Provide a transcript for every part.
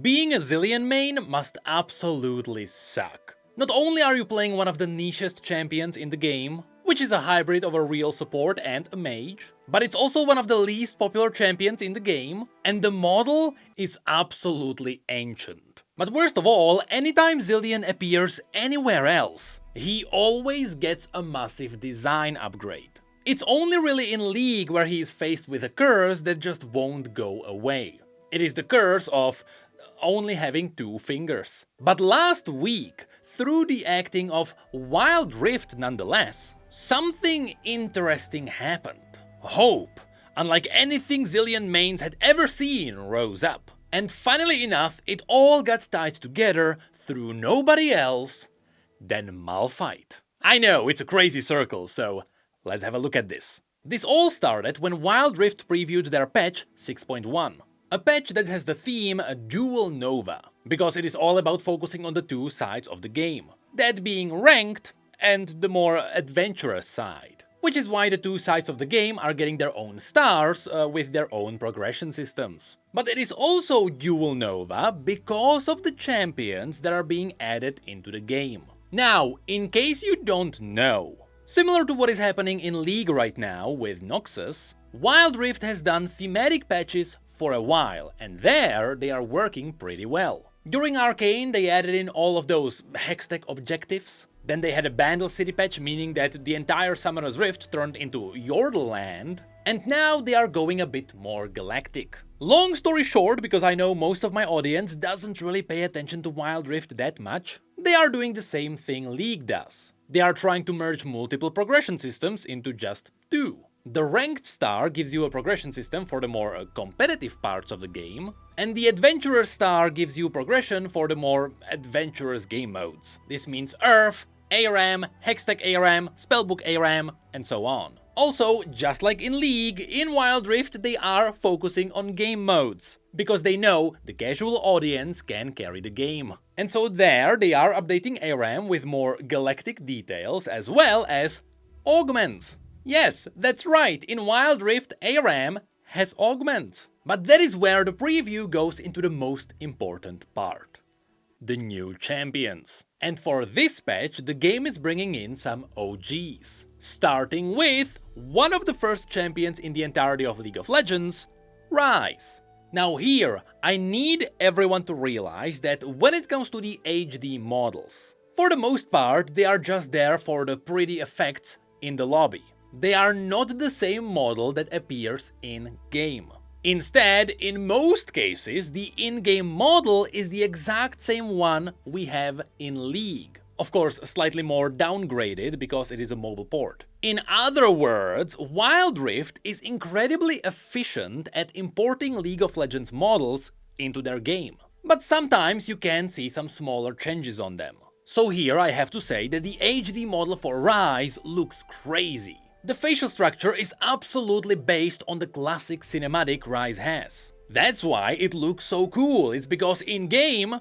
Being a Zilean main must absolutely suck. Not only are you playing one of the nichest champions in the game, which is a hybrid of a real support and a mage, but it's also one of the least popular champions in the game, and the model is absolutely ancient. But worst of all, anytime Zilean appears anywhere else, he always gets a massive design upgrade. It's only really in League where he is faced with a curse that just won't go away. It is the curse of only having 2 fingers. But last week, through the acting of Wild Rift nonetheless, something interesting happened. Hope, unlike anything Zilean mains had ever seen, rose up. And funnily enough, it all got tied together through nobody else than Malphite. I know, it's a crazy circle, so let's have a look at this. This all started when Wild Rift previewed their patch 6.1. A patch that has the theme Dual Nova, because it is all about focusing on the 2 sides of the game. That being ranked and the more adventurous side. Which is why the 2 sides of the game are getting their own stars with their own progression systems. But it is also Dual Nova because of the champions that are being added into the game. Now, in case you don't know, similar to what is happening in League right now with Noxus, Wild Rift has done thematic patches for a while, and there they are working pretty well. During Arcane they added in all of those Hextech objectives. Then they had a Bandle City patch, meaning that the entire Summoner's Rift turned into Yordeland. And now they are going a bit more galactic. Long story short, because I know most of my audience doesn't really pay attention to Wild Rift that much, they are doing the same thing League does. They are trying to merge multiple progression systems into just 2. The Ranked Star gives you a progression system for the more competitive parts of the game, and the Adventurer Star gives you progression for the more adventurous game modes. This means Earth, ARAM, Hextech ARAM, Spellbook ARAM, and so on. Also, just like in League, in Wild Rift they are focusing on game modes, because they know the casual audience can carry the game. And so there they are updating ARAM with more galactic details as well as augments. Yes, that's right, in Wild Rift ARAM has augments. But that is where the preview goes into the most important part. The new champions. And for this patch, the game is bringing in some OGs. Starting with one of the first champions in the entirety of League of Legends, Ryze. Now here, I need everyone to realize that when it comes to the HD models, for the most part, they are just there for the pretty effects in the lobby. They are not the same model that appears in-game. Instead, in most cases, the in-game model is the exact same one we have in League. Of course, slightly more downgraded because it is a mobile port. In other words, Wild Rift is incredibly efficient at importing League of Legends models into their game. But sometimes you can see some smaller changes on them. So here I have to say that the HD model for Ryze looks crazy. The facial structure is absolutely based on the classic cinematic Ryze has. That's why it looks so cool, it's because in-game,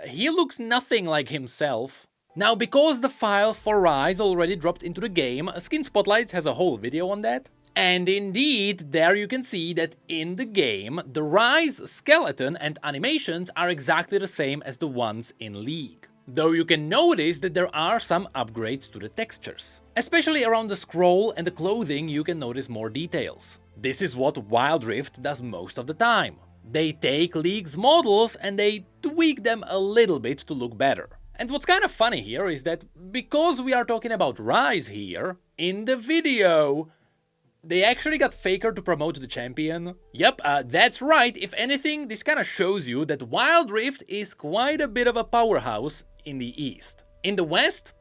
he looks nothing like himself. Now, because the files for Ryze already dropped into the game, Skin Spotlights has a whole video on that. And indeed, there you can see that in the game, the Ryze skeleton and animations are exactly the same as the ones in League. Though you can notice that there are some upgrades to the textures. Especially around the scroll and the clothing you can notice more details. This is what Wild Rift does most of the time. They take League's models and they tweak them a little bit to look better. And what's kind of funny here is that because we are talking about Ryze here, in the video, they actually got Faker to promote the champion. Yep, that's right, if anything, this kinda shows you that Wild Rift is quite a bit of a powerhouse in the East. In the West,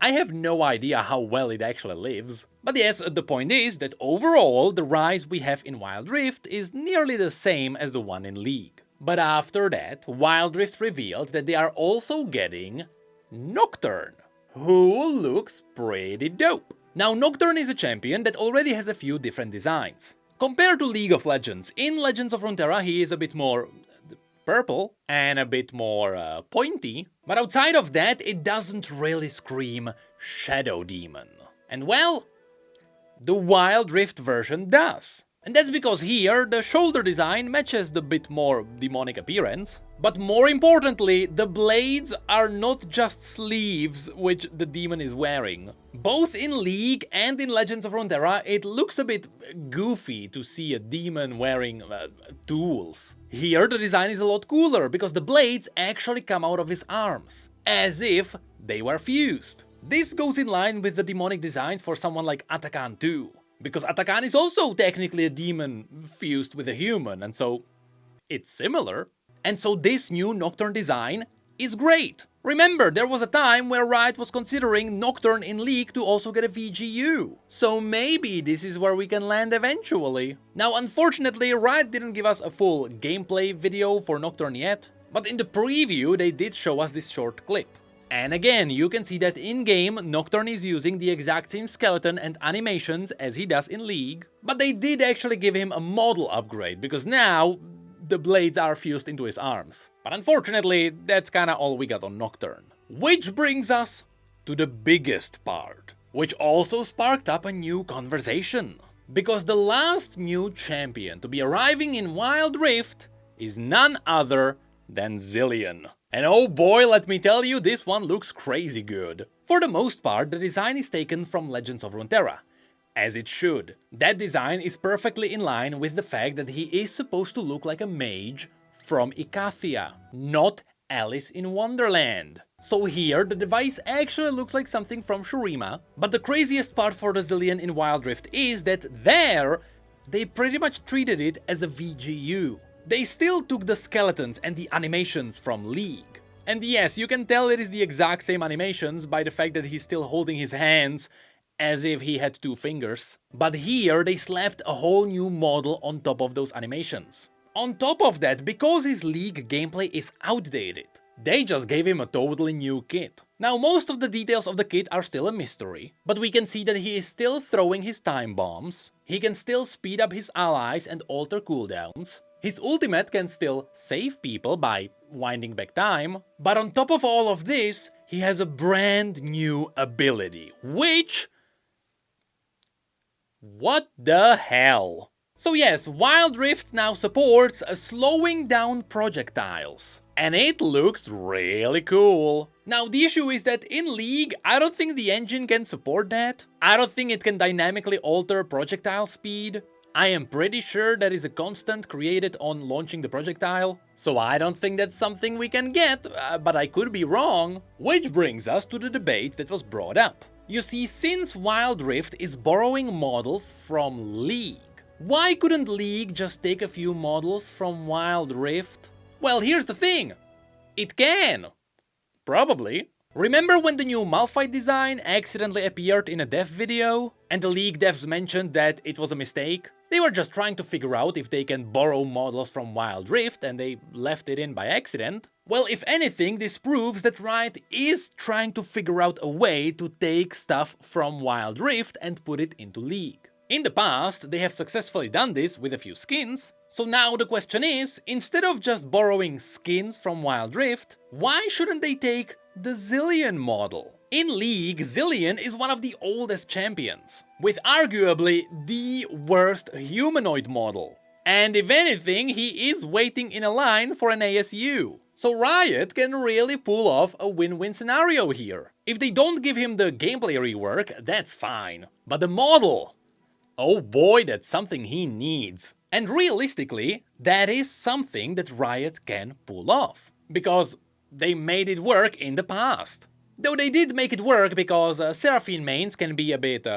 I have no idea how well it actually lives. But yes, the point is that overall, the Ryze we have in Wild Rift is nearly the same as the one in League. But after that, Wild Rift revealed that they are also getting Nocturne, who looks pretty dope. Now, Nocturne is a champion that already has a few different designs. Compared to League of Legends, in Legends of Runeterra he is a bit more purple and a bit more pointy, but outside of that it doesn't really scream Shadow Demon. And well, the Wild Rift version does. And that's because here, the shoulder design matches the bit more demonic appearance. But more importantly, the blades are not just sleeves which the demon is wearing. Both in League and in Legends of Runeterra, it looks a bit goofy to see a demon wearing tools. Here, the design is a lot cooler, because the blades actually come out of his arms, as if they were fused. This goes in line with the demonic designs for someone like Atakan too, because Atakan is also technically a demon fused with a human, and so it's similar. And so this new Nocturne design is great. Remember, there was a time where Riot was considering Nocturne in League to also get a VGU. So maybe this is where we can land eventually. Now, unfortunately, Riot didn't give us a full gameplay video for Nocturne yet, but in the preview they did show us this short clip. And again, you can see that in-game, Nocturne is using the exact same skeleton and animations as he does in League, but they did actually give him a model upgrade, because now the blades are fused into his arms. But unfortunately, that's kinda all we got on Nocturne. Which brings us to the biggest part, which also sparked up a new conversation. Because the last new champion to be arriving in Wild Rift is none other than Zilean. And oh boy, let me tell you, this one looks crazy good. For the most part, the design is taken from Legends of Runeterra. As it should. That design is perfectly in line with the fact that he is supposed to look like a mage from Icathia, not Alice in Wonderland. So here, the device actually looks like something from Shurima, but the craziest part for the Zilean in Wild Rift is that there, they pretty much treated it as a VGU. They still took the skeletons and the animations from League. And yes, you can tell it is the exact same animations by the fact that he's still holding his hands as if he had 2 fingers. But here they slapped a whole new model on top of those animations. On top of that, because his League gameplay is outdated, they just gave him a totally new kit. Now, most of the details of the kit are still a mystery, but we can see that he is still throwing his time bombs, he can still speed up his allies and alter cooldowns, his ultimate can still save people by winding back time, but on top of all of this, he has a brand new ability, which... what the hell? So yes, Wild Rift now supports slowing down projectiles. And it looks really cool. Now the issue is that in League, I don't think the engine can support that. I don't think it can dynamically alter projectile speed. I am pretty sure that is a constant created on launching the projectile. So I don't think that's something we can get, but I could be wrong. Which brings us to the debate that was brought up. You see, since Wild Rift is borrowing models from League, why couldn't League just take a few models from Wild Rift? Well, here's the thing. It can. Probably. Remember when the new Malphite design accidentally appeared in a dev video? And the League devs mentioned that it was a mistake? They were just trying to figure out if they can borrow models from Wild Rift and they left it in by accident. Well, if anything, this proves that Riot is trying to figure out a way to take stuff from Wild Rift and put it into League. In the past, they have successfully done this with a few skins, so now the question is, instead of just borrowing skins from Wild Rift, why shouldn't they take the Zilean model? In League, Zilean is one of the oldest champions, with arguably the worst humanoid model. And if anything, he is waiting in a line for an ASU. So Riot can really pull off a win-win scenario here. If they don't give him the gameplay rework, that's fine. But the model... oh boy, that's something he needs. And realistically, that is something that Riot can pull off. Because they made it work in the past. Though they did make it work because Seraphine mains can be a bit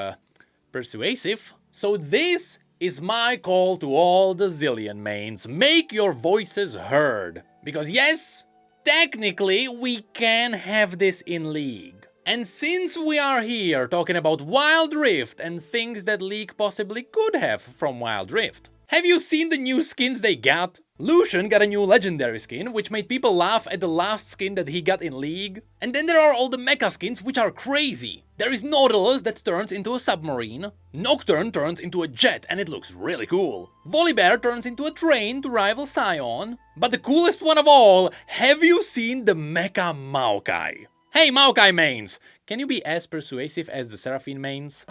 persuasive. So this is my call to all the Zilean mains. Make your voices heard. Because yes, technically we can have this in League. And since we are here talking about Wild Rift and things that League possibly could have from Wild Rift, have you seen the new skins they got? Lucian got a new legendary skin, which made people laugh at the last skin that he got in League. And then there are all the mecha skins, which are crazy. There is Nautilus that turns into a submarine. Nocturne turns into a jet, and it looks really cool. Volibear turns into a train to rival Scion. But the coolest one of all, have you seen the mecha Maokai? Hey Maokai mains, can you be as persuasive as the Seraphine mains?